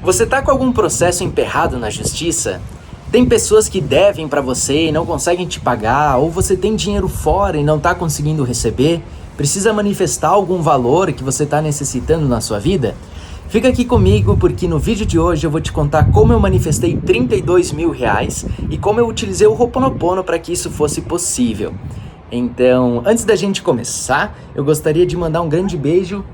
Você está com algum processo emperrado na justiça? Tem pessoas que devem para você e não conseguem te pagar, ou você tem dinheiro fora e não está conseguindo receber? Precisa manifestar algum valor que você está necessitando na sua vida? Fica aqui comigo porque no vídeo de hoje eu vou te contar como eu manifestei R$32.000 e como eu utilizei o Ho'oponopono para que isso fosse possível. Então, antes da gente começar, eu gostaria de mandar um grande beijo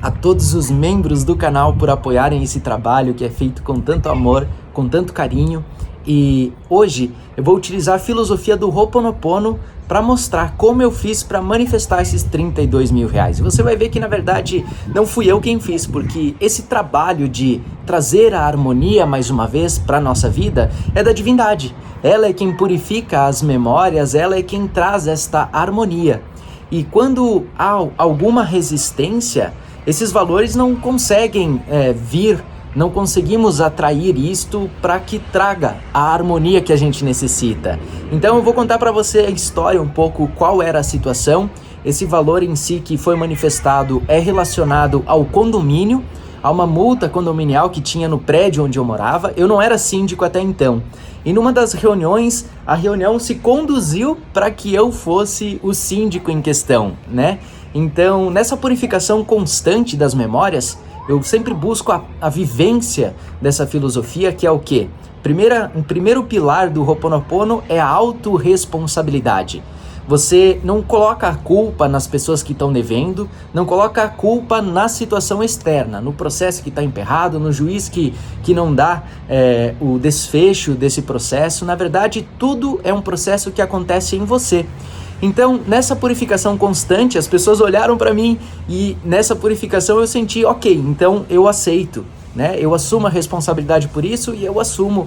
a todos os membros do canal por apoiarem esse trabalho que é feito com tanto amor, com tanto carinho. E hoje eu vou utilizar a filosofia do Ho'oponopono para mostrar como eu fiz para manifestar esses R$32.000. E você vai ver que na verdade não fui eu quem fiz, porque esse trabalho de trazer a harmonia mais uma vez para a nossa vida é da divindade. Ela é quem purifica as memórias, ela é quem traz esta harmonia. E quando há alguma resistência, esses valores não conseguem vir, não conseguimos atrair isto para que traga a harmonia que a gente necessita. Então eu vou contar para você a história um pouco, qual era a situação. Esse valor em si que foi manifestado é relacionado ao condomínio, a uma multa condominial que tinha no prédio onde eu morava. Eu não era síndico até então. E numa das reuniões, a reunião se conduziu para que eu fosse o síndico em questão, né? Então, nessa purificação constante das memórias, eu sempre busco a vivência dessa filosofia, que é o quê? O primeiro pilar do Ho'oponopono é a autorresponsabilidade. Você não coloca a culpa nas pessoas que estão devendo, não coloca a culpa na situação externa, no processo que está emperrado, no juiz que não dá o desfecho desse processo. Na verdade, tudo é um processo que acontece em você. Então, nessa purificação constante, as pessoas olharam para mim e nessa purificação eu senti, ok, então eu aceito, né? Eu assumo a responsabilidade por isso e eu assumo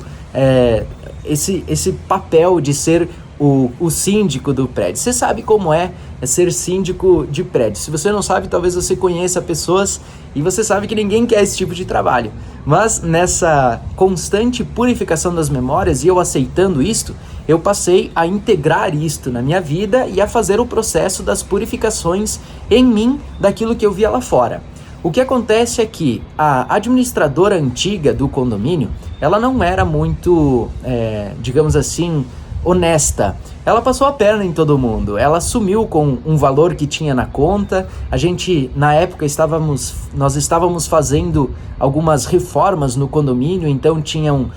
esse papel de ser o síndico do prédio. Você sabe como é ser síndico de prédio. Se você não sabe, talvez você conheça pessoas e você sabe que ninguém quer esse tipo de trabalho. Mas nessa constante purificação das memórias e eu aceitando isto, eu passei a integrar isto na minha vida e a fazer o processo das purificações em mim daquilo que eu via lá fora. O que acontece é que a administradora antiga do condomínio, ela não era muito, digamos assim, honesta. Ela passou a perna em todo mundo. Ela sumiu com um valor que tinha na conta. A gente, na época, nós estávamos fazendo algumas reformas no condomínio, então tinham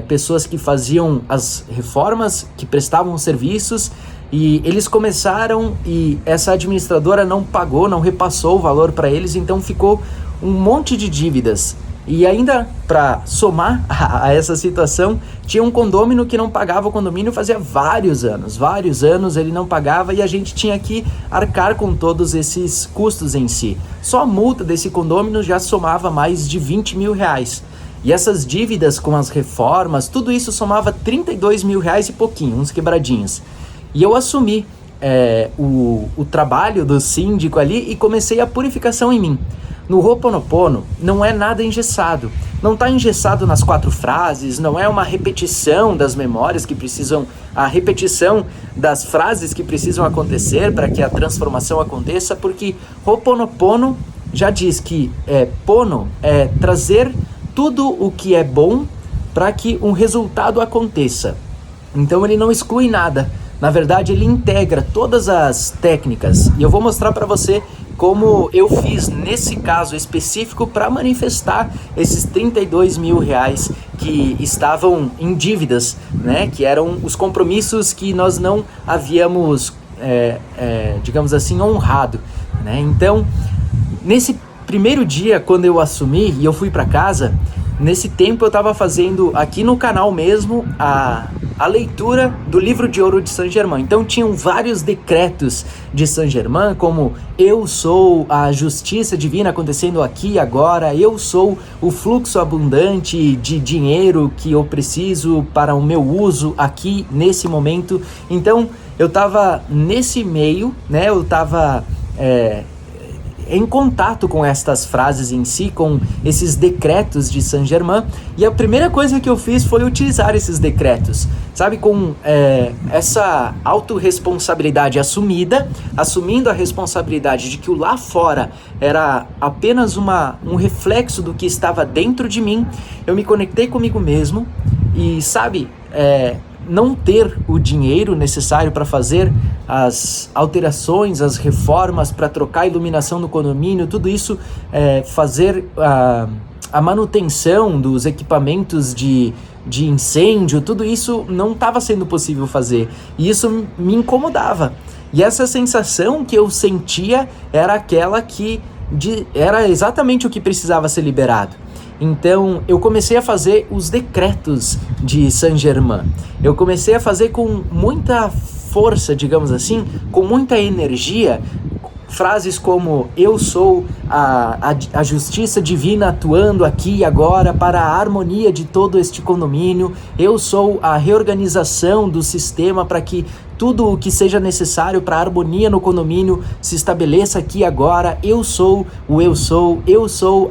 pessoas que faziam as reformas, que prestavam serviços, e eles começaram e essa administradora não pagou, não repassou o valor para eles, então ficou um monte de dívidas. E ainda para somar a essa situação, tinha um condômino que não pagava o condomínio fazia vários anos ele não pagava e a gente tinha que arcar com todos esses custos em si. Só a multa desse condômino já somava mais de R$20.000. E essas dívidas com as reformas, tudo isso somava R$32.000 e pouquinho, uns quebradinhos. E eu assumi o trabalho do síndico ali e comecei a purificação em mim. No Ho'oponopono não é nada engessado, não está engessado nas 4 frases, não é uma repetição das memórias que precisam, a repetição das frases que precisam acontecer para que a transformação aconteça, porque Ho'oponopono já diz que pono é trazer tudo o que é bom para que um resultado aconteça. Então ele não exclui nada, na verdade ele integra todas as técnicas e eu vou mostrar para você como eu fiz nesse caso específico para manifestar esses R$32.000 que estavam em dívidas, né? Que eram os compromissos que nós não havíamos, digamos assim, honrado, né? Então, nesse primeiro dia, quando eu assumi e eu fui para casa, nesse tempo eu estava fazendo aqui no canal mesmo a leitura do livro de ouro de Saint Germain. Então tinham vários decretos de Saint Germain, como eu sou a justiça divina acontecendo aqui e agora, eu sou o fluxo abundante de dinheiro que eu preciso para o meu uso aqui nesse momento. Então eu estava nesse meio, né? Eu estava em contato com estas frases em si, com esses decretos de Saint-Germain, e a primeira coisa que eu fiz foi utilizar esses decretos, sabe, com essa autorresponsabilidade assumida, assumindo a responsabilidade de que o lá fora era apenas um reflexo do que estava dentro de mim. Eu me conectei comigo mesmo e, sabe, não ter o dinheiro necessário para fazer as alterações, as reformas, para trocar a iluminação no condomínio, tudo isso, fazer a manutenção dos equipamentos de incêndio, tudo isso não estava sendo possível fazer, e isso me incomodava. E essa sensação que eu sentia era aquela que era exatamente o que precisava ser liberado. Então eu comecei a fazer os decretos de Saint-Germain. Eu comecei a fazer com muita força, digamos assim, com muita energia, frases como: eu sou a justiça divina atuando aqui e agora para a harmonia de todo este condomínio, eu sou a reorganização do sistema para que tudo o que seja necessário para a harmonia no condomínio se estabeleça aqui agora, eu sou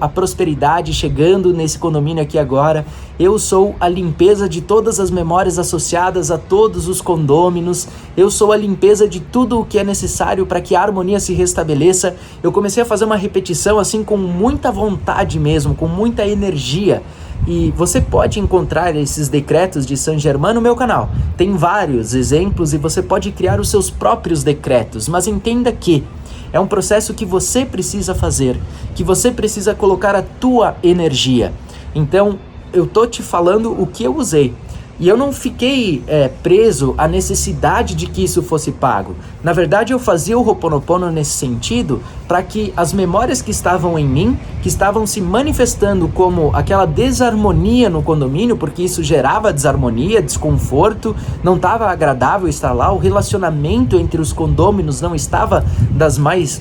a prosperidade chegando nesse condomínio aqui agora, eu sou a limpeza de todas as memórias associadas a todos os condôminos, eu sou a limpeza de tudo o que é necessário para que a harmonia se restabeleça. Eu comecei a fazer uma repetição assim com muita vontade mesmo, com muita energia. E você pode encontrar esses decretos de Saint-Germain no meu canal. Tem vários exemplos e você pode criar os seus próprios decretos, mas entenda que é um processo que você precisa fazer, que você precisa colocar a tua energia. Então, eu tô te falando o que eu usei. E eu não fiquei preso à necessidade de que isso fosse pago. Na verdade, eu fazia o Ho'oponopono nesse sentido para que as memórias que estavam em mim, que estavam se manifestando como aquela desarmonia no condomínio, porque isso gerava desarmonia, desconforto, não estava agradável estar lá, o relacionamento entre os condôminos não estava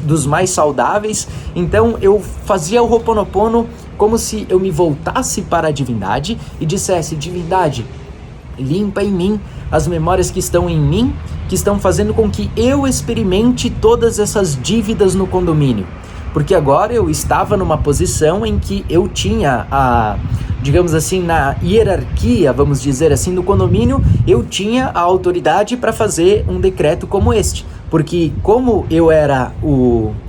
dos mais saudáveis. Então eu fazia o Ho'oponopono como se eu me voltasse para a divindade e dissesse: divindade, limpa em mim as memórias que estão em mim, que estão fazendo com que eu experimente todas essas dívidas no condomínio. Porque agora eu estava numa posição em que eu tinha digamos assim, na hierarquia, vamos dizer assim, do condomínio, eu tinha a autoridade para fazer um decreto como este. Porque como eu era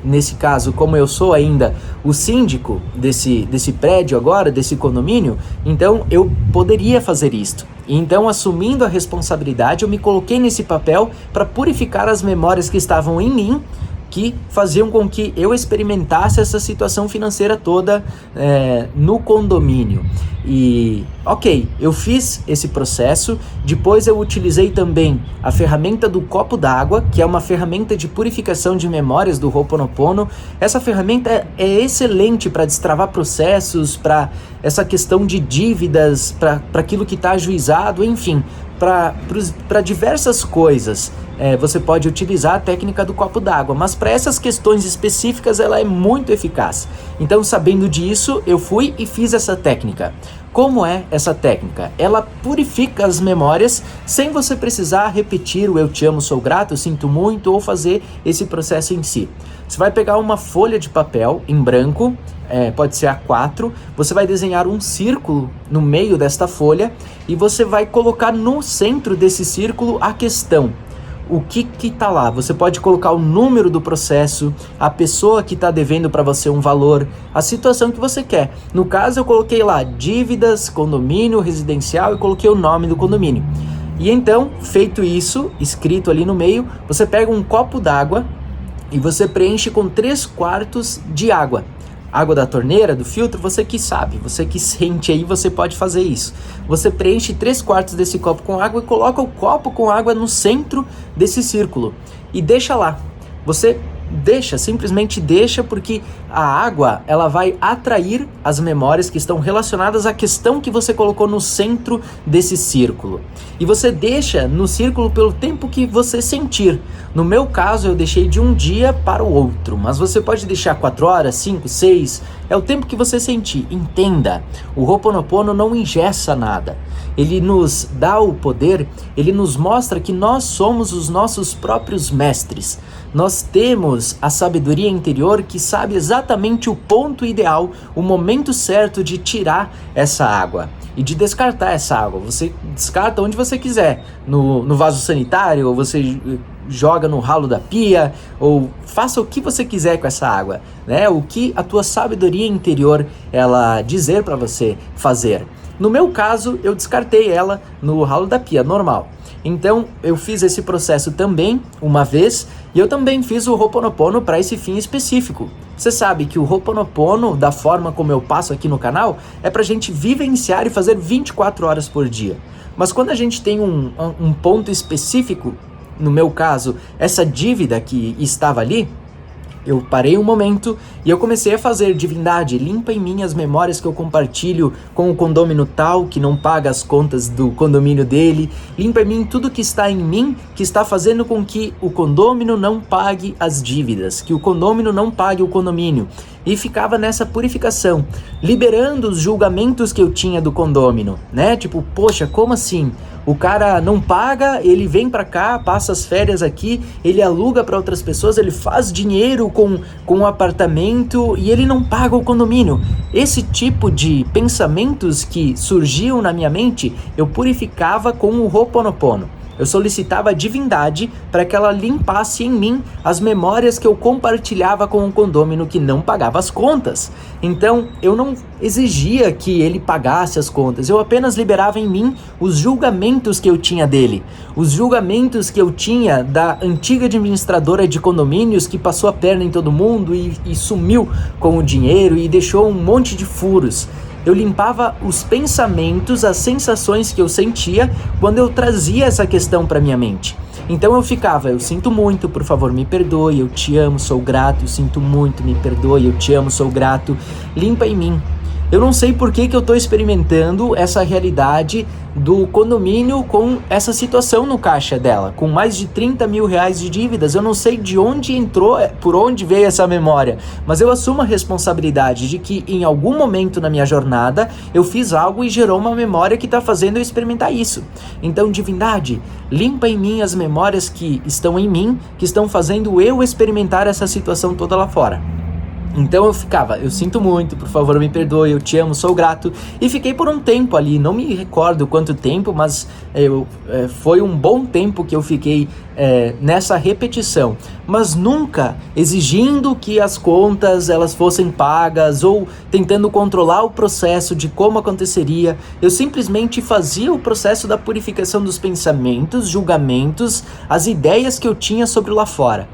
nesse caso, como eu sou ainda o síndico desse prédio agora, desse condomínio, então eu poderia fazer isto. Então, assumindo a responsabilidade, eu me coloquei nesse papel para purificar as memórias que estavam em mim, que faziam com que eu experimentasse essa situação financeira toda no condomínio. E, ok, eu fiz esse processo, depois eu utilizei também a ferramenta do copo d'água, que é uma ferramenta de purificação de memórias do Ho'oponopono. Essa ferramenta é excelente para destravar processos, para essa questão de dívidas, para aquilo que está ajuizado, enfim, para diversas coisas. Você pode utilizar a técnica do copo d'água, mas para essas questões específicas ela é muito eficaz. Então, sabendo disso, eu fui e fiz essa técnica. Como é essa técnica? Ela purifica as memórias sem você precisar repetir o eu te amo, sou grato, eu sinto muito, ou fazer esse processo em si. Você vai pegar uma folha de papel em branco, pode ser A4, você vai desenhar um círculo no meio desta folha e você vai colocar no centro desse círculo a questão. O que está lá? Você pode colocar o número do processo, a pessoa que está devendo para você um valor, a situação que você quer. No caso, eu coloquei lá dívidas, condomínio residencial e coloquei o nome do condomínio. E então, feito isso, escrito ali no meio, você pega um copo d'água e você preenche com 3/4 de água. Água da torneira, do filtro, você que sabe, você que sente aí, você pode fazer isso. Você preenche 3/4 desse copo com água e coloca o copo com água no centro desse círculo e deixa lá. Você simplesmente deixa, porque a água, ela vai atrair as memórias que estão relacionadas à questão que você colocou no centro desse círculo. E você deixa no círculo pelo tempo que você sentir. No meu caso, eu deixei de um dia para o outro, mas você pode deixar 4 horas, 5, 6, é o tempo que você sentir. Entenda, o Ho'oponopono não engessa nada. Ele nos dá o poder, ele nos mostra que nós somos os nossos próprios mestres. nós temos a sabedoria interior que sabe exatamente o ponto ideal, o momento certo de tirar essa água e de descartar essa água. Você descarta onde você quiser, no vaso sanitário, ou você joga no ralo da pia, ou faça o que você quiser com essa água, né? O que a tua sabedoria interior ela dizer para você fazer. No meu caso, eu descartei ela no ralo da pia, normal. Então, eu fiz esse processo também uma vez, e eu também fiz o Ho'oponopono para esse fim específico. Você sabe que o Ho'oponopono, da forma como eu passo aqui no canal, é pra gente vivenciar e fazer 24 horas por dia. Mas quando a gente tem um ponto específico, no meu caso, essa dívida que estava ali, eu parei um momento e eu comecei a fazer: divindade, limpa em mim as memórias que eu compartilho com o condômino tal, que não paga as contas do condomínio dele. Limpa em mim tudo que está em mim, que está fazendo com que o condômino não pague as dívidas, que o condômino não pague o condomínio. E ficava nessa purificação, liberando os julgamentos que eu tinha do condômino, né? Tipo, poxa, como assim? O cara não paga, ele vem pra cá, passa as férias aqui, ele aluga para outras pessoas, ele faz dinheiro com o apartamento e ele não paga o condomínio. Esse tipo de pensamentos que surgiam na minha mente, eu purificava com o Ho'oponopono. Eu solicitava a divindade para que ela limpasse em mim as memórias que eu compartilhava com o condômino que não pagava as contas. Então, eu não exigia que ele pagasse as contas, eu apenas liberava em mim os julgamentos que eu tinha dele. Os julgamentos que eu tinha da antiga administradora de condomínios que passou a perna em todo mundo e sumiu com o dinheiro e deixou um monte de furos. Eu limpava os pensamentos, as sensações que eu sentia quando eu trazia essa questão para minha mente. Então eu ficava: eu sinto muito, por favor me perdoe, eu te amo, sou grato, eu sinto muito, me perdoe, eu te amo, sou grato, limpa em mim. Eu não sei por que eu estou experimentando essa realidade do condomínio com essa situação no caixa dela, com mais de 30 mil reais de dívidas. Eu não sei de onde entrou, por onde veio essa memória, mas eu assumo a responsabilidade de que em algum momento na minha jornada eu fiz algo e gerou uma memória que está fazendo eu experimentar isso. Então, divindade, limpa em mim as memórias que estão em mim, que estão fazendo eu experimentar essa situação toda lá fora. Então eu ficava: eu sinto muito, por favor me perdoe, eu te amo, sou grato. E fiquei por um tempo ali, não me recordo quanto tempo, mas foi um bom tempo que eu fiquei nessa repetição. Mas nunca exigindo que as contas elas fossem pagas ou tentando controlar o processo de como aconteceria. Eu simplesmente fazia o processo da purificação dos pensamentos, julgamentos, as ideias que eu tinha sobre lá fora.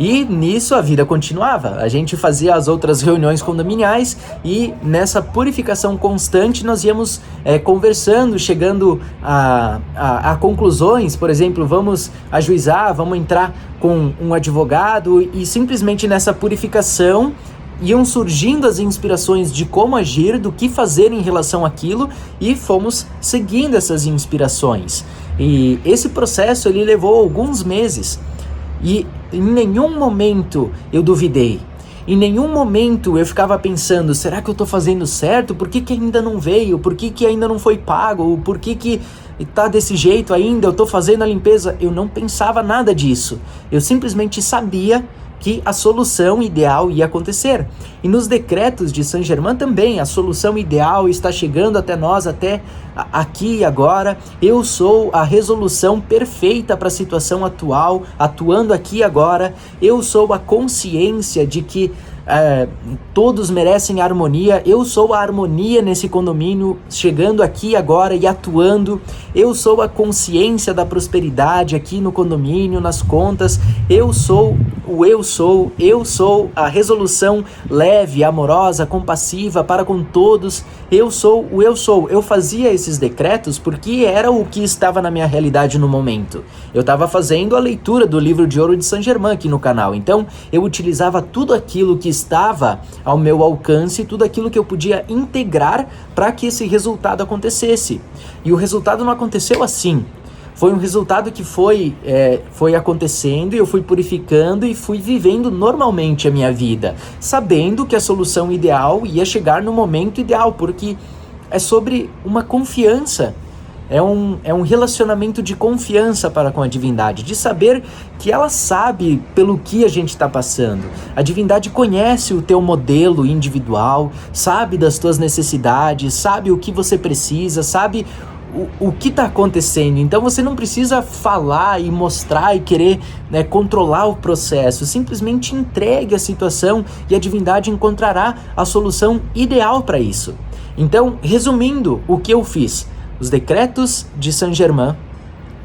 E nisso a vida continuava, a gente fazia as outras reuniões condominiais e nessa purificação constante nós íamos conversando, chegando a conclusões. Por exemplo, vamos ajuizar, vamos entrar com um advogado, e simplesmente nessa purificação iam surgindo as inspirações de como agir, do que fazer em relação àquilo, e fomos seguindo essas inspirações. E esse processo ele levou alguns meses. E em nenhum momento eu duvidei, em nenhum momento eu ficava pensando: será que eu estou fazendo certo? Por que ainda não veio? Por que ainda não foi pago? Por que está desse jeito ainda? Eu estou fazendo a limpeza? Eu não pensava nada disso, eu simplesmente sabia que a solução ideal ia acontecer. E nos decretos de Saint Germain também, a solução ideal está chegando até nós, até aqui e agora. Eu sou a resolução perfeita para a situação atual, atuando aqui e agora. Eu sou a consciência de que todos merecem harmonia. Eu sou a harmonia nesse condomínio, chegando aqui agora e atuando. Eu sou a consciência da prosperidade aqui no condomínio, nas contas. Eu sou a resolução leve, amorosa, compassiva para com todos. Eu sou. Eu fazia esses decretos porque era o que estava na minha realidade no momento. Eu estava fazendo a leitura do livro de ouro de Saint Germain aqui no canal, então eu utilizava tudo aquilo que estava ao meu alcance, tudo aquilo que eu podia integrar para que esse resultado acontecesse. E o resultado não aconteceu assim. Foi um resultado que foi acontecendo, e eu fui purificando e fui vivendo normalmente a minha vida, sabendo que a solução ideal ia chegar no momento ideal, porque é sobre uma confiança. É um relacionamento de confiança para com a divindade, de saber que ela sabe pelo que a gente está passando. A divindade conhece o teu modelo individual, sabe das tuas necessidades, sabe o que você precisa, sabe o que está acontecendo. Então você não precisa falar e mostrar e querer, né, controlar o processo. Simplesmente entregue a situação e a divindade encontrará a solução ideal para isso. Então, resumindo o que eu fiz: os decretos de Saint-Germain,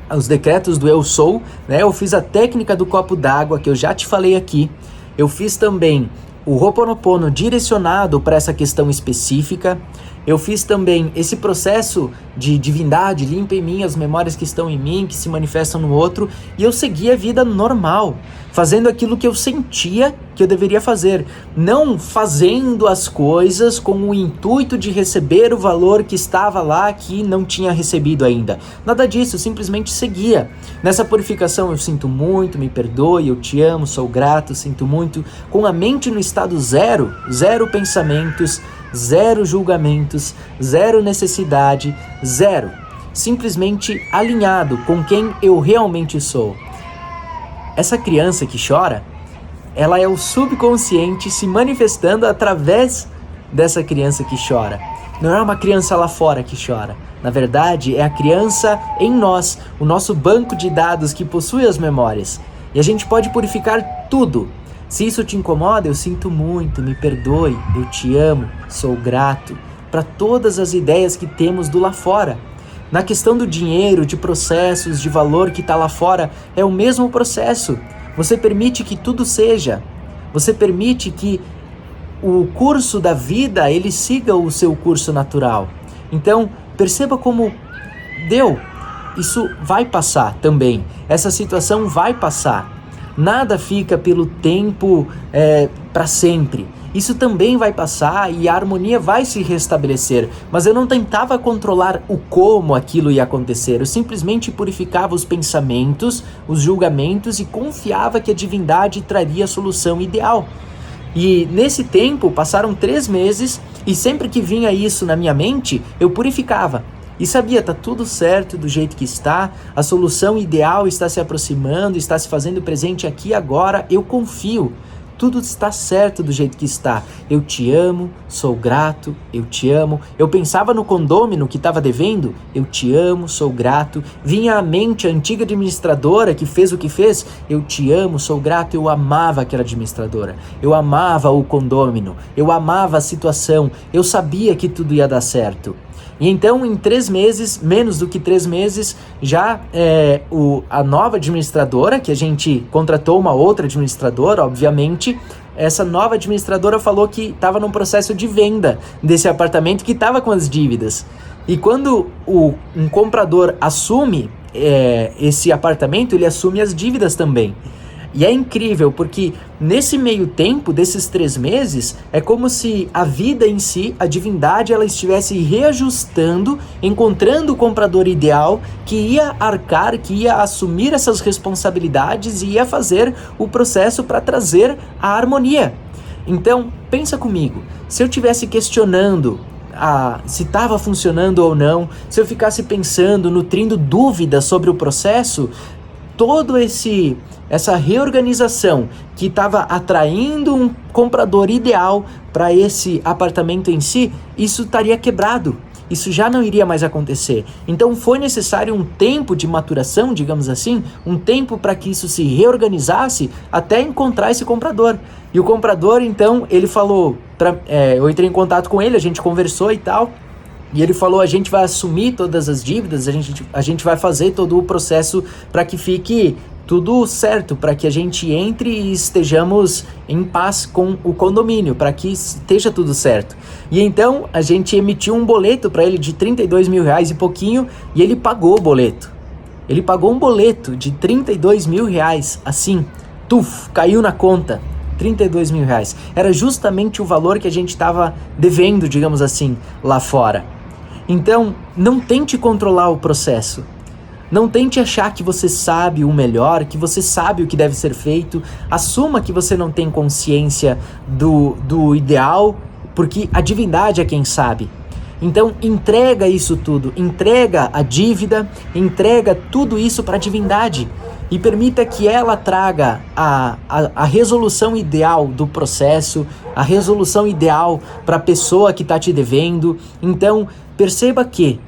os decretos do Eu Sou, né? Eu fiz a técnica do copo d'água, que eu já te falei aqui. Eu fiz também o Ho'oponopono direcionado para essa questão específica. Eu fiz também esse processo de divindade, limpa em mim as memórias que estão em mim, que se manifestam no outro, e eu segui a vida normal, fazendo aquilo que eu sentia que eu deveria fazer, não fazendo as coisas com o intuito de receber o valor que estava lá, que não tinha recebido ainda. Nada disso, eu simplesmente seguia. Nessa purificação eu sinto muito, me perdoe, eu te amo, sou grato, sinto muito, com a mente no estado zero, zero pensamentos, zero julgamentos, zero necessidade, zero. Simplesmente alinhado com quem eu realmente sou. Essa criança que chora, ela é o subconsciente se manifestando através dessa criança que chora. Não é uma criança lá fora que chora. Na verdade, é a criança em nós, o nosso banco de dados que possui as memórias. E a gente pode purificar tudo. Se isso te incomoda, eu sinto muito, me perdoe, eu te amo, sou grato, para todas as ideias que temos do lá fora. Na questão do dinheiro, de processos, de valor que está lá fora, é o mesmo processo. Você permite que tudo seja. Você permite que o curso da vida, ele siga o seu curso natural. Então, perceba como deu. Isso vai passar também. Essa situação vai passar. Nada fica pelo tempo para sempre. Isso também vai passar e a harmonia vai se restabelecer. Mas eu não tentava controlar o como aquilo ia acontecer. Eu simplesmente purificava os pensamentos, os julgamentos e confiava que a divindade traria a solução ideal. E nesse tempo passaram 3 meses e sempre que vinha isso na minha mente, eu purificava. E sabia, tá tudo certo do jeito que está, a solução ideal está se aproximando, está se fazendo presente aqui agora, eu confio. Tudo está certo do jeito que está. Eu te amo, sou grato, eu te amo. Eu pensava no condômino que estava devendo, eu te amo, sou grato. Vinha à mente a antiga administradora que fez o que fez, eu te amo, sou grato. Eu amava aquela administradora, eu amava o condômino, eu amava a situação, eu sabia que tudo ia dar certo. E então, em 3 meses, menos do que 3 meses, já a nova administradora, que a gente contratou uma outra administradora, obviamente, essa nova administradora falou que estava num processo de venda desse apartamento que estava com as dívidas. E quando um comprador assume esse apartamento, ele assume as dívidas também. E é incrível porque nesse meio tempo desses 3 meses é como se a vida em si, a divindade, ela estivesse reajustando, encontrando o comprador ideal que ia arcar, que ia assumir essas responsabilidades e ia fazer o processo para trazer a harmonia. Então, pensa comigo, se eu estivesse questionando se estava funcionando ou não, se eu ficasse pensando, nutrindo dúvidas sobre o processo, todo essa reorganização que estava atraindo um comprador ideal para esse apartamento em si, isso estaria quebrado. Isso já não iria mais acontecer. Então foi necessário um tempo de maturação, digamos assim, um tempo para que isso se reorganizasse até encontrar esse comprador. E o comprador, então, ele falou, eu entrei em contato com ele, a gente conversou e tal, e ele falou, a gente vai assumir todas as dívidas, a gente vai fazer todo o processo para que fique tudo certo, para que a gente entre e estejamos em paz com o condomínio, para que esteja tudo certo. E então a gente emitiu um boleto para ele de 32 mil reais e pouquinho, e ele pagou o boleto. Ele pagou um boleto de 32 mil reais, assim, caiu na conta. 32 mil reais. Era justamente o valor que a gente estava devendo, digamos assim, lá fora. Então, não tente controlar o processo. Não tente achar que você sabe o melhor, que você sabe o que deve ser feito. Assuma que você não tem consciência do ideal, porque a divindade é quem sabe. Então entrega isso tudo, entrega a dívida, entrega tudo isso para a divindade e permita que ela traga a resolução ideal do processo, a resolução ideal para a pessoa que está te devendo. Então perceba que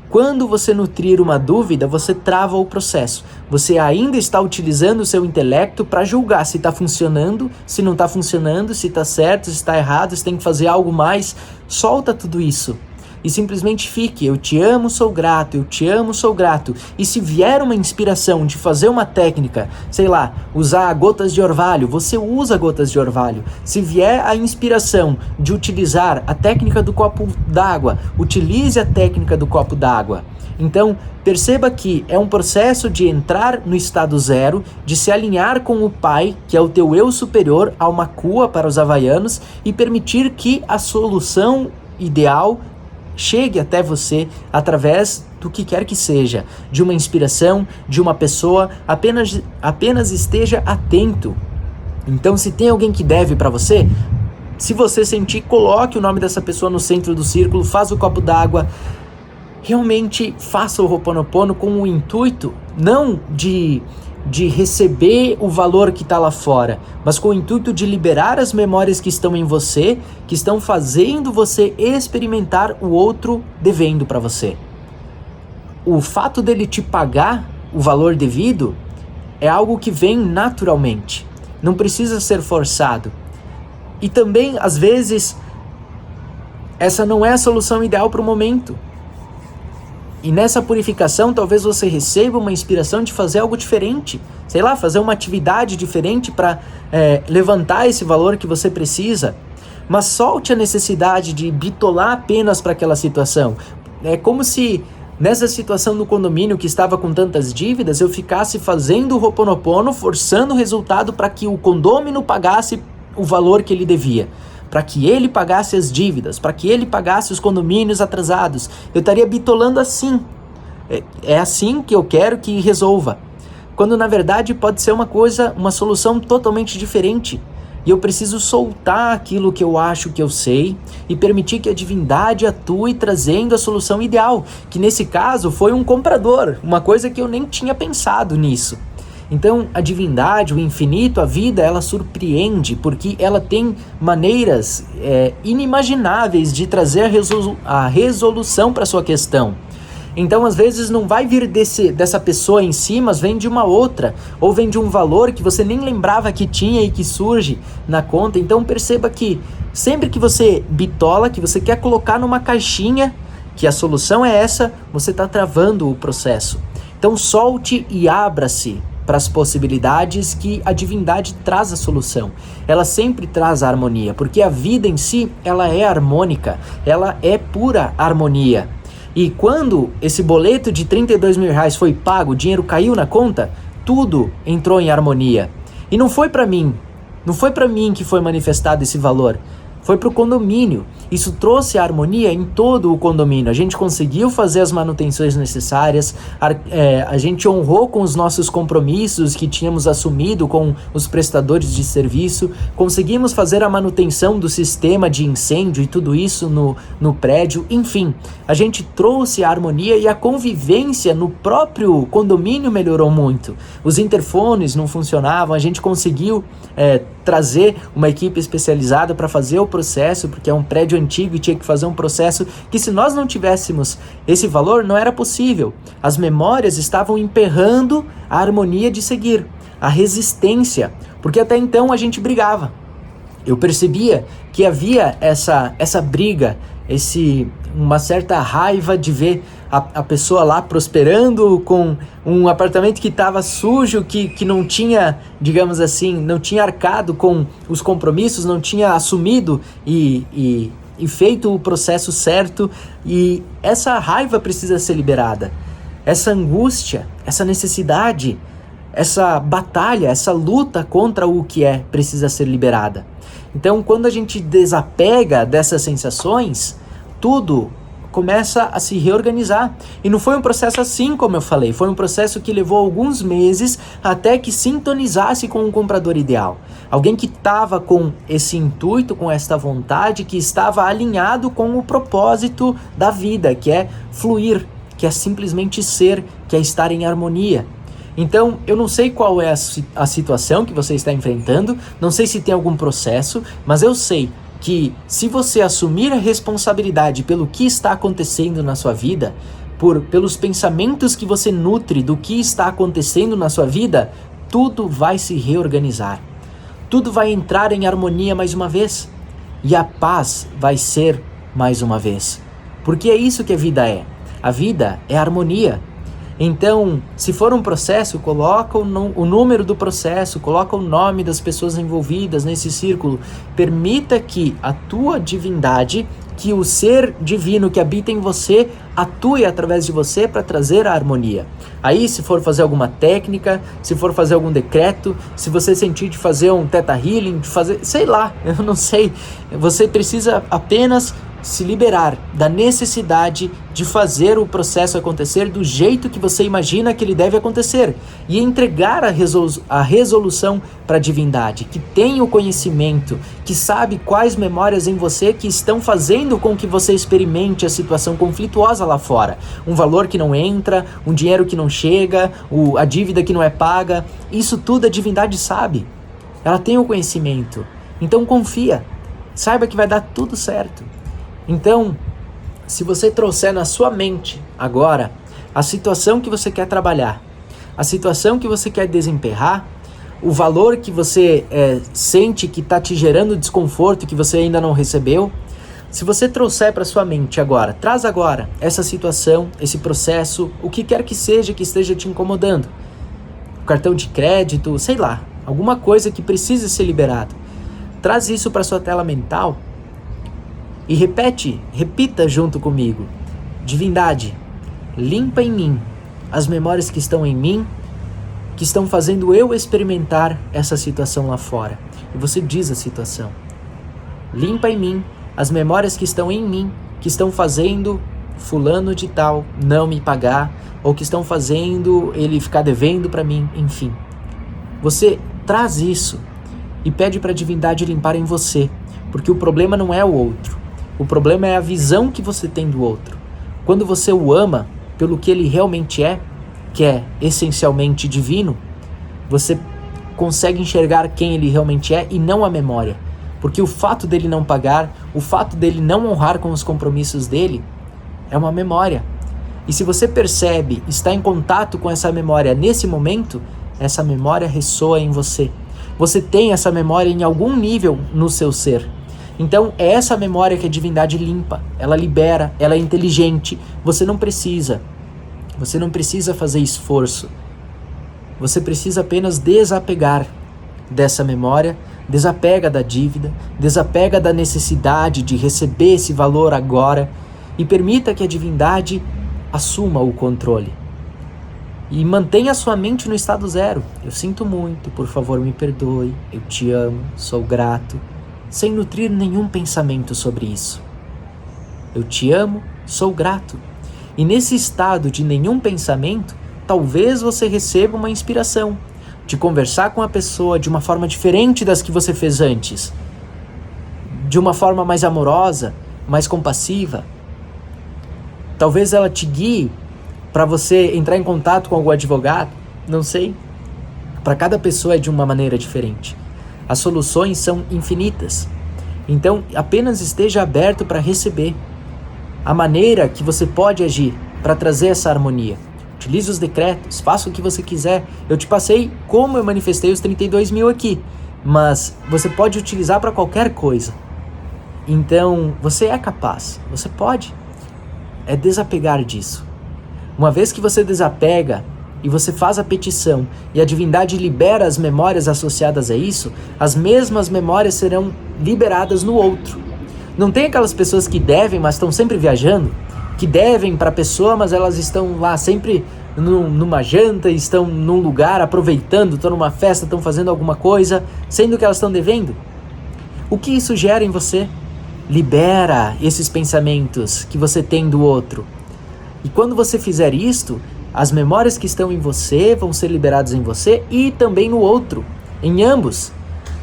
quando você nutrir uma dúvida, você trava o processo. Você ainda está utilizando o seu intelecto para julgar se está funcionando, se não está funcionando, se está certo, se está errado, se tem que fazer algo mais. Solta tudo isso e simplesmente fique. Eu te amo, sou grato, eu te amo, sou grato. E se vier uma inspiração de fazer uma técnica, sei lá, usar gotas de orvalho, você usa gotas de orvalho. Se vier a inspiração de utilizar a técnica do copo d'água, utilize a técnica do copo d'água. Então, perceba que é um processo de entrar no estado zero, de se alinhar com o Pai, que é o teu eu superior, alma Kua para os havaianos, e permitir que a solução ideal chegue até você através do que quer que seja, de uma inspiração, de uma pessoa, apenas esteja atento. Então, se tem alguém que deve para você, se você sentir, coloque o nome dessa pessoa no centro do círculo, faz o copo d'água, realmente faça o Ho'oponopono com o intuito, não de receber o valor que está lá fora, mas com o intuito de liberar as memórias que estão em você, que estão fazendo você experimentar o outro devendo para você. O fato dele te pagar o valor devido é algo que vem naturalmente, não precisa ser forçado. E também, às vezes, essa não é a solução ideal para o momento. E nessa purificação, talvez você receba uma inspiração de fazer algo diferente. Sei lá, fazer uma atividade diferente para levantar esse valor que você precisa. Mas solte a necessidade de bitolar apenas para aquela situação. É como se nessa situação do condomínio que estava com tantas dívidas, eu ficasse fazendo o Ho'oponopono, forçando o resultado para que o condômino pagasse o valor que ele devia. Para que ele pagasse as dívidas, para que ele pagasse os condomínios atrasados. Eu estaria bitolando assim. É assim que eu quero que resolva. Quando na verdade pode ser uma solução totalmente diferente. E eu preciso soltar aquilo que eu acho que eu sei e permitir que a divindade atue trazendo a solução ideal. Que nesse caso foi um comprador, uma coisa que eu nem tinha pensado nisso. Então a divindade, o infinito, a vida, ela surpreende porque ela tem maneiras inimagináveis de trazer a resolução para sua questão. Então às vezes não vai vir dessa pessoa em si, mas vem de uma outra, ou vem de um valor que você nem lembrava que tinha e que surge na conta. Então perceba que sempre que você bitola, que você quer colocar numa caixinha, que a solução é essa, você está travando o processo. Então solte e abra-se para as possibilidades que a divindade traz a solução. Ela sempre traz a harmonia, porque a vida em si, ela é harmônica, ela é pura harmonia. E quando esse boleto de R$32 mil foi pago, o dinheiro caiu na conta, tudo entrou em harmonia. E não foi para mim que foi manifestado esse valor, foi para o condomínio. Isso trouxe a harmonia em todo o condomínio. A gente conseguiu fazer as manutenções necessárias, a gente honrou com os nossos compromissos que tínhamos assumido com os prestadores de serviço, conseguimos fazer a manutenção do sistema de incêndio e tudo isso no prédio. Enfim, a gente trouxe a harmonia e a convivência no próprio condomínio melhorou muito. Os interfones não funcionavam, a gente conseguiu trazer uma equipe especializada para fazer o processo, porque é um prédio antigo e tinha que fazer um processo que, se nós não tivéssemos esse valor, não era possível. As memórias estavam emperrando a harmonia de seguir, a resistência, porque até então a gente brigava. Eu percebia que havia essa briga, uma certa raiva de ver a pessoa lá prosperando com um apartamento que estava sujo, que não tinha, digamos assim, não tinha arcado com os compromissos, não tinha assumido e feito o processo certo. E essa raiva precisa ser liberada. Essa angústia, essa necessidade, essa batalha, essa luta contra o que precisa ser liberada. Então, quando a gente desapega dessas sensações, tudo começa a se reorganizar. E não foi um processo assim, como eu falei, foi um processo que levou alguns meses até que sintonizasse com o comprador ideal. Alguém que estava com esse intuito, com esta vontade, que estava alinhado com o propósito da vida, que é fluir, que é simplesmente ser, que é estar em harmonia. Então, eu não sei qual é a situação que você está enfrentando, não sei se tem algum processo, mas eu sei que se você assumir a responsabilidade pelo que está acontecendo na sua vida, pelos pensamentos que você nutre do que está acontecendo na sua vida, tudo vai se reorganizar. Tudo vai entrar em harmonia mais uma vez. E a paz vai ser mais uma vez. Porque é isso que a vida é. A vida é harmonia. Então, se for um processo, coloca o número do processo, coloca o nome das pessoas envolvidas nesse círculo. Permita que a tua divindade, que o ser divino que habita em você, atue através de você para trazer a harmonia. Aí, se for fazer alguma técnica, se for fazer algum decreto, se você sentir de fazer um Theta Healing, de fazer, sei lá, eu não sei. Você precisa apenas se liberar da necessidade de fazer o processo acontecer do jeito que você imagina que ele deve acontecer e entregar a resolução para a divindade, que tem o conhecimento, que sabe quais memórias em você que estão fazendo com que você experimente a situação conflituosa lá fora. Um valor que não entra, um dinheiro que não chega, a dívida que não é paga, isso tudo a divindade sabe. Ela tem o conhecimento. Então confia, saiba que vai dar tudo certo. Então, se você trouxer na sua mente agora a situação que você quer trabalhar, a situação que você quer desemperrar, o valor que você sente que está te gerando desconforto, que você ainda não recebeu, se você trouxer para sua mente agora, traz agora essa situação, esse processo, o que quer que seja que esteja te incomodando, o cartão de crédito, sei lá, alguma coisa que precise ser liberado, traz isso para sua tela mental. E repita junto comigo. Divindade, limpa em mim as memórias que estão em mim, que estão fazendo eu experimentar essa situação lá fora. E você diz a situação. Limpa em mim as memórias que estão em mim, que estão fazendo fulano de tal não me pagar, ou que estão fazendo ele ficar devendo para mim, enfim. Você traz isso e pede para a divindade limpar em você, porque o problema não é o outro. O problema é a visão que você tem do outro. Quando você o ama pelo que ele realmente é, que é essencialmente divino, você consegue enxergar quem ele realmente é e não a memória. Porque o fato dele não pagar, o fato dele não honrar com os compromissos dele, é uma memória. E se você percebe, está em contato com essa memória nesse momento, essa memória ressoa em você. Você tem essa memória em algum nível no seu ser. Então é essa memória que a divindade limpa, ela libera, ela é inteligente. Você não precisa fazer esforço. Você precisa apenas desapegar dessa memória, desapega da dívida, desapega da necessidade de receber esse valor agora e permita que a divindade assuma o controle. E mantenha a sua mente no estado zero. Eu sinto muito, por favor me perdoe, eu te amo, sou grato. Sem nutrir nenhum pensamento sobre isso. Eu te amo, sou grato. E nesse estado de nenhum pensamento, talvez você receba uma inspiração de conversar com a pessoa de uma forma diferente das que você fez antes. De uma forma mais amorosa, mais compassiva. Talvez ela te guie para você entrar em contato com algum advogado, não sei. Para cada pessoa é de uma maneira diferente. As soluções são infinitas. Então, apenas esteja aberto para receber a maneira que você pode agir para trazer essa harmonia. Utilize os decretos, faça o que você quiser. Eu te passei como eu manifestei os 32 mil aqui, mas você pode utilizar para qualquer coisa. Então, você é capaz, você pode. É desapegar disso. Uma vez que você desapega, e você faz a petição e a divindade libera as memórias associadas a isso, as mesmas memórias serão liberadas no outro. Não tem aquelas pessoas que devem, mas estão sempre viajando, que devem para a pessoa, mas elas estão lá sempre numa janta, estão num lugar aproveitando, estão numa festa, estão fazendo alguma coisa, sendo que elas estão devendo? O que isso gera em você? Libera esses pensamentos que você tem do outro. E quando você fizer isto, as memórias que estão em você vão ser liberadas em você e também no outro, em ambos.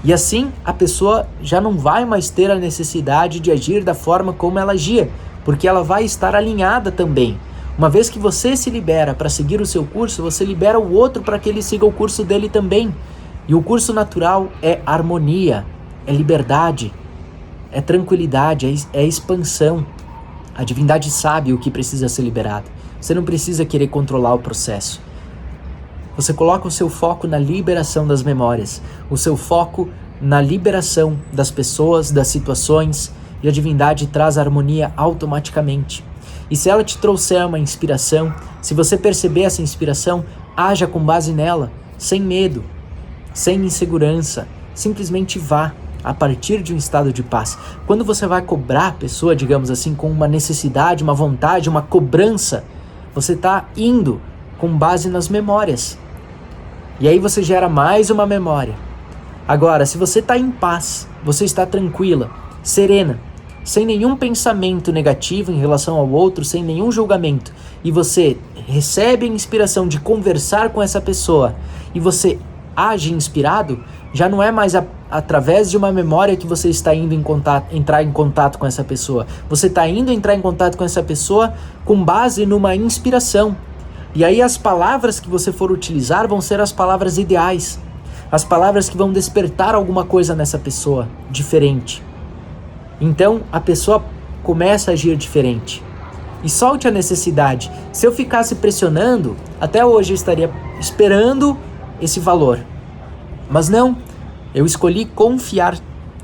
E assim a pessoa já não vai mais ter a necessidade de agir da forma como ela agia, porque ela vai estar alinhada também. Uma vez que você se libera para seguir o seu curso, você libera o outro para que ele siga o curso dele também. E o curso natural é harmonia, é liberdade, é tranquilidade, é expansão. A divindade sabe o que precisa ser liberado. Você não precisa querer controlar o processo. Você coloca o seu foco na liberação das memórias, o seu foco na liberação das pessoas, das situações, e a divindade traz a harmonia automaticamente. E se ela te trouxer uma inspiração, se você perceber essa inspiração, haja com base nela, sem medo, sem insegurança, simplesmente vá a partir de um estado de paz. Quando você vai cobrar a pessoa, digamos assim, com uma necessidade, uma vontade, uma cobrança, você está indo com base nas memórias. E aí você gera mais uma memória. Agora, se você está em paz, você está tranquila, serena, sem nenhum pensamento negativo em relação ao outro, sem nenhum julgamento, e você recebe a inspiração de conversar com essa pessoa, e você age inspirado, já não é mais através de uma memória que você está indo entrar em contato com essa pessoa. Você está indo entrar em contato com essa pessoa com base numa inspiração. E aí as palavras que você for utilizar vão ser as palavras ideais. As palavras que vão despertar alguma coisa nessa pessoa, diferente. Então a pessoa começa a agir diferente. E solte a necessidade. Se eu ficasse pressionando, até hoje eu estaria esperando esse valor. Mas não, eu escolhi confiar.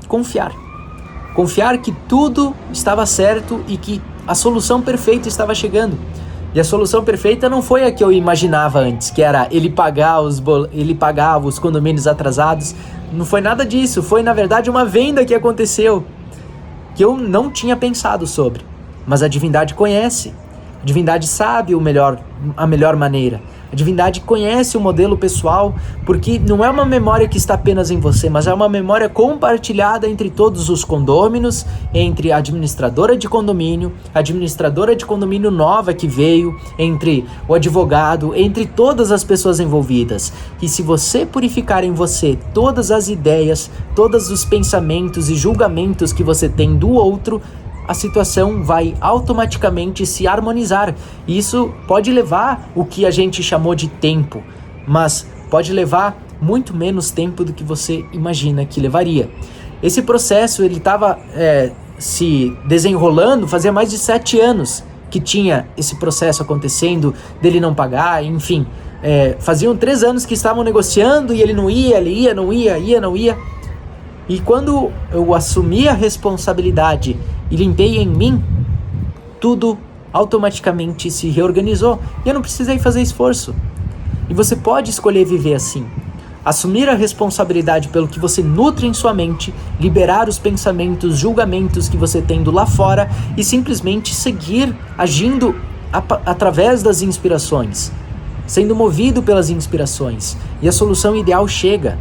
Confiar que tudo estava certo e que a solução perfeita estava chegando. E a solução perfeita não foi a que eu imaginava antes, que era ele pagava os condomínios atrasados. Não foi nada disso, foi na verdade uma venda que aconteceu, que eu não tinha pensado sobre. Mas a divindade conhece, a divindade sabe a melhor maneira. A divindade conhece o modelo pessoal, porque não é uma memória que está apenas em você, mas é uma memória compartilhada entre todos os condôminos, entre a administradora de condomínio nova que veio, entre o advogado, entre todas as pessoas envolvidas. E se você purificar em você todas as ideias, todos os pensamentos e julgamentos que você tem do outro, a situação vai automaticamente se harmonizar. Isso pode levar o que a gente chamou de tempo, mas pode levar muito menos tempo do que você imagina que levaria. Esse processo ele estava se desenrolando, fazia mais de 7 anos que tinha esse processo acontecendo, dele não pagar, enfim. Faziam 3 anos que estavam negociando e ele não ia, não ia. E quando eu assumi a responsabilidade e limpei em mim, tudo automaticamente se reorganizou e eu não precisei fazer esforço. E você pode escolher viver assim. Assumir a responsabilidade pelo que você nutre em sua mente, liberar os pensamentos, julgamentos que você tem do lá fora e simplesmente seguir agindo através das inspirações, sendo movido pelas inspirações. E a solução ideal chega.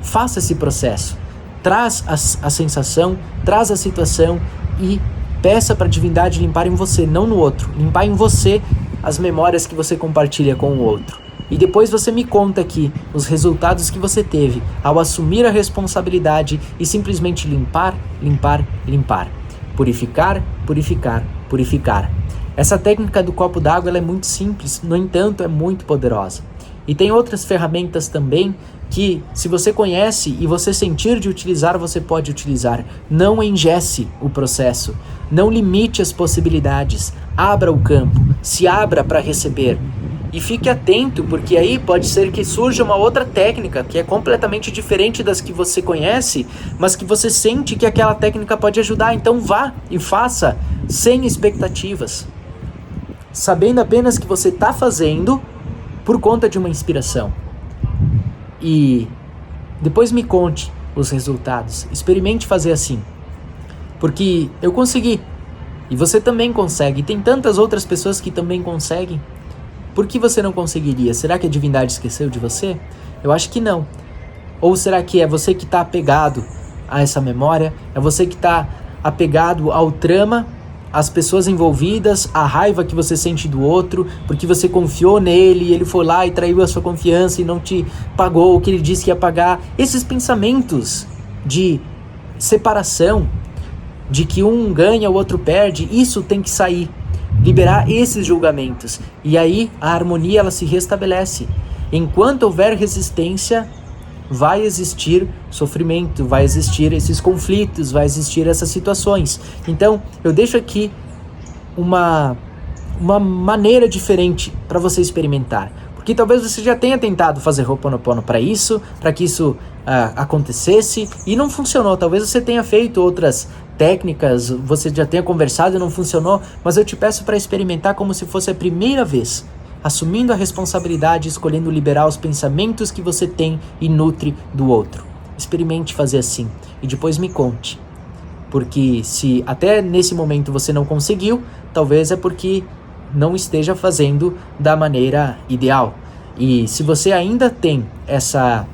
Faça esse processo. Traz a sensação, traz a situação e peça para a divindade limpar em você, não no outro. Limpar em você as memórias que você compartilha com o outro. E depois você me conta aqui os resultados que você teve ao assumir a responsabilidade e simplesmente limpar. Purificar. Essa técnica do copo d'água ela é muito simples, no entanto é muito poderosa. E tem outras ferramentas também que, se você conhece e você sentir de utilizar, você pode utilizar. Não engesse o processo, não limite as possibilidades, abra o campo, se abra para receber. E fique atento, porque aí pode ser que surja uma outra técnica que é completamente diferente das que você conhece, mas que você sente que aquela técnica pode ajudar. Então vá e faça sem expectativas, sabendo apenas que você está fazendo por conta de uma inspiração. E depois me conte os resultados. Experimente fazer assim, porque eu consegui e você também consegue. Tem tantas outras pessoas que também conseguem. Por que você não conseguiria? Será que a divindade esqueceu de você? Eu acho que não. Ou será que é você que está apegado a essa memória? É você que está apegado ao trama, às pessoas envolvidas, à raiva que você sente do outro, porque você confiou nele e ele foi lá e traiu a sua confiança e não te pagou o que ele disse que ia pagar. Esses pensamentos de separação, de que um ganha, o outro perde, isso tem que sair. Liberar esses julgamentos. E aí a harmonia ela se restabelece. Enquanto houver resistência, vai existir sofrimento, vai existir esses conflitos, vai existir essas situações. Então, eu deixo aqui uma maneira diferente para você experimentar. Porque talvez você já tenha tentado fazer Ho'oponopono para isso, para que isso acontecesse e não funcionou. Talvez você tenha feito outras técnicas, você já tenha conversado e não funcionou, mas eu te peço para experimentar como se fosse a primeira vez, assumindo a responsabilidade, escolhendo liberar os pensamentos que você tem e nutre do outro. Experimente fazer assim e depois me conte. Porque se até nesse momento você não conseguiu, talvez é porque não esteja fazendo da maneira ideal. E se você ainda tem essa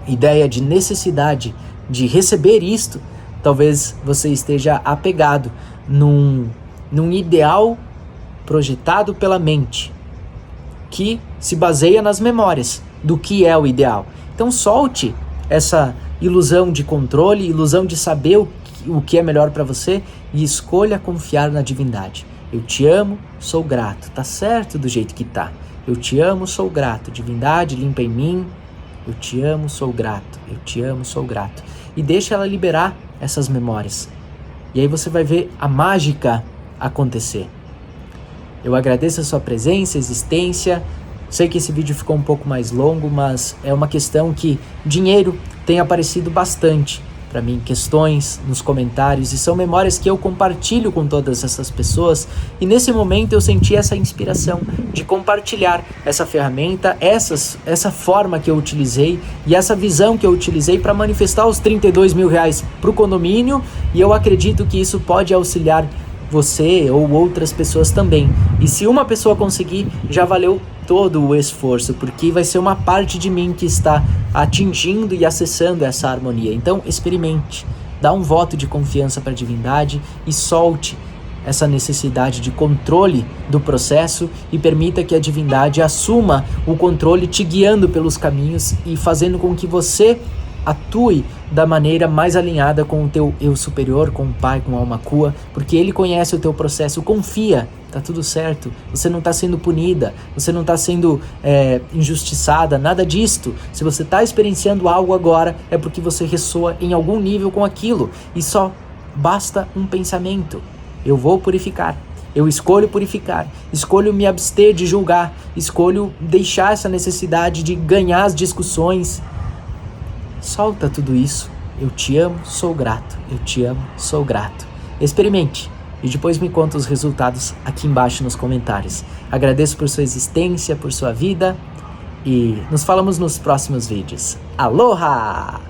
ideia de necessidade de receber isto, talvez você esteja apegado num ideal projetado pela mente, que se baseia nas memórias do que é o ideal. Então solte essa ilusão de controle, ilusão de saber o que é melhor para você e escolha confiar na divindade. Eu te amo, sou grato, tá certo do jeito que tá. Eu te amo, sou grato, divindade limpa em mim. Eu te amo, sou grato, eu te amo, sou grato. E deixa ela liberar essas memórias. E aí você vai ver a mágica acontecer. Eu agradeço a sua presença, existência. Sei que esse vídeo ficou um pouco mais longo, mas é uma questão que dinheiro tem aparecido bastante para mim, questões nos comentários, e são memórias que eu compartilho com todas essas pessoas, e nesse momento eu senti essa inspiração de compartilhar essa ferramenta, essa forma que eu utilizei e essa visão que eu utilizei para manifestar os 32 mil reais para o condomínio, e eu acredito que isso pode auxiliar você ou outras pessoas também. E se uma pessoa conseguir, já valeu todo o esforço, porque vai ser uma parte de mim que está atingindo e acessando essa harmonia. Então experimente, dá um voto de confiança para a divindade e solte essa necessidade de controle do processo e permita que a divindade assuma o controle, te guiando pelos caminhos e fazendo com que você atue da maneira mais alinhada com o teu eu superior, com o Pai, com a Alma Kua, porque ele conhece o teu processo. Confia, tá tudo certo, você não está sendo punida, você não está sendo injustiçada, nada disto. Se você está experienciando algo agora, é porque você ressoa em algum nível com aquilo, e só basta um pensamento: eu vou purificar. Eu escolho purificar, escolho me abster de julgar, escolho deixar essa necessidade de ganhar as discussões. Solta tudo isso. Eu te amo, sou grato. Eu te amo, sou grato. Experimente e depois me conta os resultados aqui embaixo nos comentários. Agradeço por sua existência, por sua vida, e nos falamos nos próximos vídeos. Aloha!